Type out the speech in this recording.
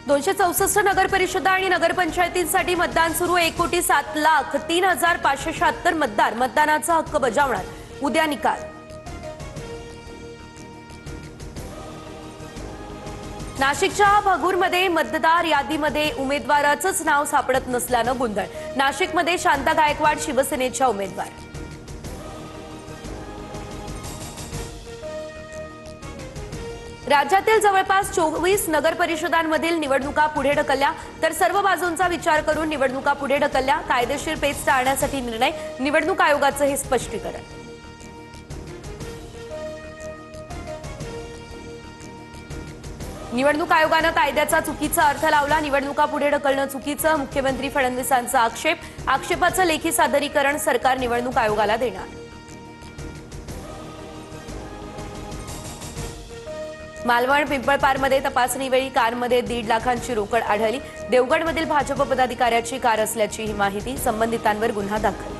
264 नगर परिषदा आणि नगरपंचायतींसाठी मतदान सुरू। 1,07,03,576 मतदार मतदानाचा हक्क बजावणार। उद्या निकाल। नाशिकच्या भगूरमध्ये मतदार यादीमध्ये उमेदवाराचंच नाव सापडत नसल्यानं गोंधळ। नाशिकमध्ये शांता गायकवाड शिवसेनेच्या उमेदवार। राज्यातील जवळपास 24 नगर परिषदांमधील निवडणुका पुढे ढकलल्या, तर सर्व बाजूंचा विचार करून निवडणुका पुढे ढकलल्या। कायदेशीर पेच टाळण्यासाठी निर्णय। निवडणूक आयोगाचं हे स्पष्टीकरण। निवडणूक आयोगानं कायद्याचा चुकीचा अर्थ लावला। निवडणुका पुढे ढकलणं चुकीचं। मुख्यमंत्री फडणवीसांचा आक्षेप। आक्षेपाचं लेखी सादरीकरण सरकार निवडणूक आयोगाला देणार। मालवण पिंपळपारमध्ये तपासणीवेळी कारमध्ये 1.5 लाखांची रोकड आढळली। देवगडमधील भाजप पदाधिकाऱ्याची कार असल्याची ही माहिती। संबंधितांवर गुन्हा दाखल।